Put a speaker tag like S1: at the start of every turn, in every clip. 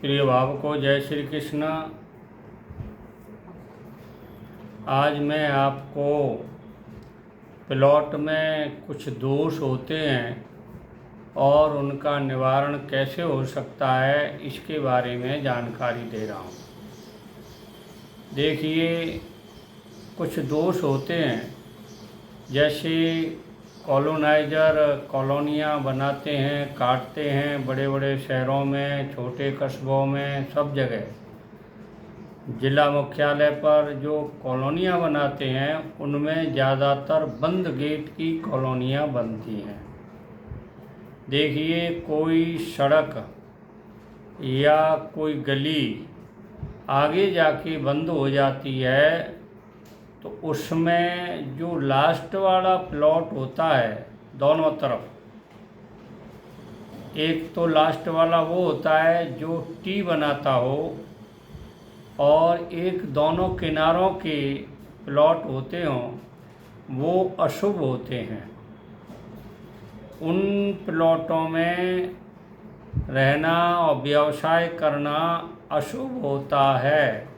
S1: प्रिय भाव को जय श्री कृष्ण। आज मैं आपको प्लॉट में कुछ दोष होते हैं और उनका निवारण कैसे हो सकता है इसके बारे में जानकारी दे रहा हूँ। देखिए, कुछ दोष होते हैं, जैसे कॉलोनाइज़र कॉलोनियाँ बनाते हैं, काटते हैं, बड़े बड़े शहरों में, छोटे कस्बों में, सब जगह जिला मुख्यालय पर जो कॉलोनियाँ बनाते हैं उनमें ज़्यादातर बंद गेट की कॉलोनियाँ बनती हैं। देखिए, कोई सड़क या कोई गली आगे जाके बंद हो जाती है तो उसमें जो लास्ट वाला प्लॉट होता है दोनों तरफ, एक तो लास्ट वाला वो होता है जो टी बनाता हो और एक दोनों किनारों के प्लॉट होते हों, वो अशुभ होते हैं। उन प्लॉटों में रहना और व्यवसाय करना अशुभ होता है,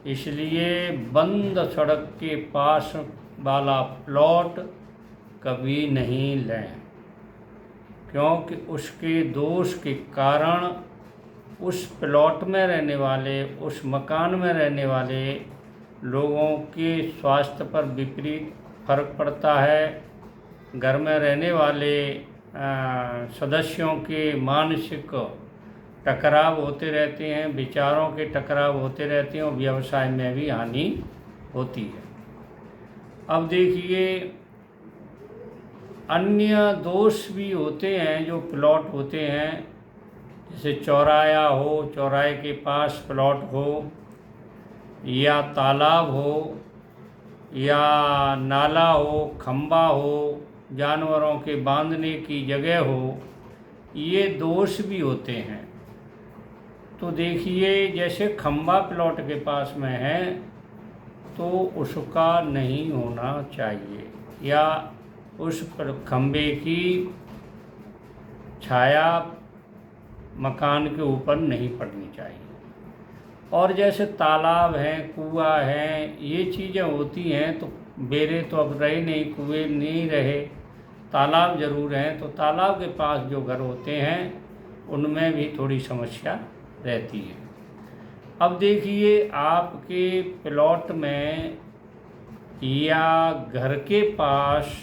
S1: इसलिए बंद सड़क के पास वाला प्लॉट कभी नहीं लें, क्योंकि उसके दोष के कारण उस प्लॉट में रहने वाले, उस मकान में रहने वाले लोगों के स्वास्थ्य पर विपरीत फर्क पड़ता है। घर में रहने वाले सदस्यों के मानसिक टकराव होते रहते हैं, विचारों के टकराव होते रहते हैं और व्यवसाय में भी हानि होती है। अब देखिए, अन्य दोष भी होते हैं जो प्लॉट होते हैं, जैसे चौराहा हो, चौराहे के पास प्लॉट हो, या तालाब हो, या नाला हो, खंबा हो, जानवरों के बांधने की जगह हो, ये दोष भी होते हैं। तो देखिए, जैसे खंबा प्लॉट के पास में है तो उसका नहीं होना चाहिए, या उस खंबे की छाया मकान के ऊपर नहीं पड़नी चाहिए। और जैसे तालाब हैं, कुआं हैं, ये चीज़ें होती हैं, तो बेरे तो अब रहे नहीं, कुएं नहीं रहे, तालाब ज़रूर हैं, तो तालाब के पास जो घर होते हैं उनमें भी थोड़ी समस्या रहती है। अब देखिए, आपके प्लॉट में या घर के पास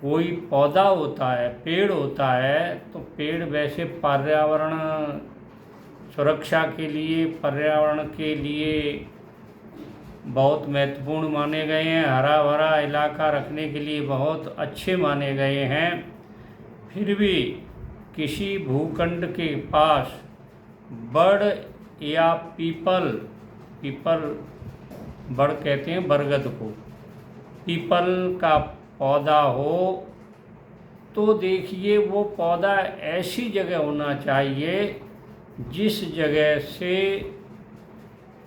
S1: कोई पौधा होता है, पेड़ होता है, तो पेड़ वैसे पर्यावरण सुरक्षा के लिए, पर्यावरण के लिए बहुत महत्वपूर्ण माने गए हैं, हरा भरा इलाका रखने के लिए बहुत अच्छे माने गए हैं। फिर भी किसी भूखंड के पास बड़ या पीपल बड़ कहते हैं बरगद को, पीपल का पौधा हो, तो देखिए वो पौधा ऐसी जगह होना चाहिए जिस जगह से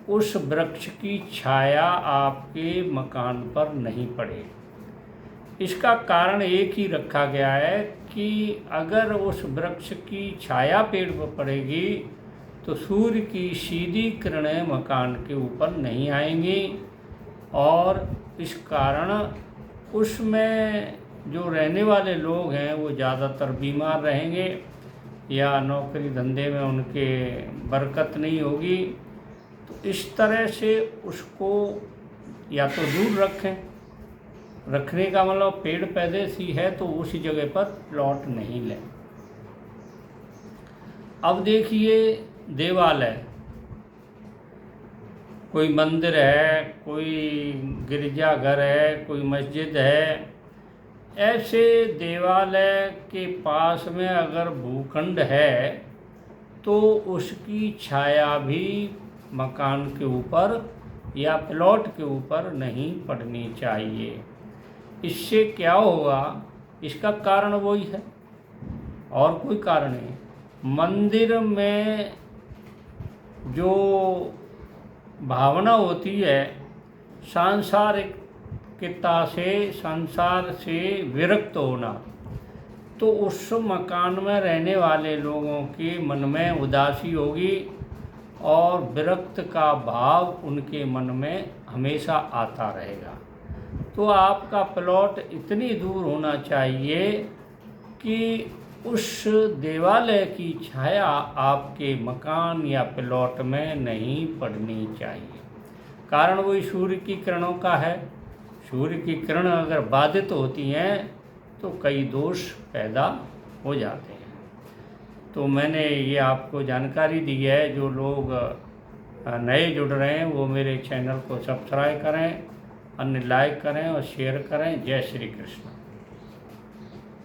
S1: उस वृक्ष की छाया आपके मकान पर नहीं पड़े। इसका कारण एक ही रखा गया है कि अगर उस वृक्ष की छाया पेड़ पर पड़ेगी तो सूर्य की सीधी किरणें मकान के ऊपर नहीं आएंगी और इस कारण उसमें जो रहने वाले लोग हैं वो ज़्यादातर बीमार रहेंगे या नौकरी धंधे में उनके बरकत नहीं होगी। तो इस तरह से उसको या तो दूर रखें, रखने का मतलब पेड़ पैदेशी है तो उसी जगह पर प्लॉट नहीं लें। अब देखिए, देवालय, कोई मंदिर है, कोई गिरजाघर है, कोई मस्जिद है, ऐसे देवालय के पास में अगर भूखंड है तो उसकी छाया भी मकान के ऊपर या प्लॉट के ऊपर नहीं पड़नी चाहिए। इससे क्या होगा, इसका कारण वही है और कोई कारण नहीं। मंदिर में जो भावना होती है सांसारिकता से, संसार से विरक्त होना, तो उस मकान में रहने वाले लोगों के मन में उदासी होगी और विरक्त का भाव उनके मन में हमेशा आता रहेगा। तो आपका प्लॉट इतनी दूर होना चाहिए कि उस देवालय की छाया आपके मकान या प्लॉट में नहीं पड़नी चाहिए। कारण वही सूर्य की किरणों का है। सूर्य की किरण अगर बाधित होती हैं तो कई दोष पैदा हो जाते हैं। तो मैंने ये आपको जानकारी दी है। जो लोग नए जुड़ रहे हैं वो मेरे चैनल को सब्सक्राइब करें, अन्य लाइक करें और शेयर करें। जय श्री कृष्ण।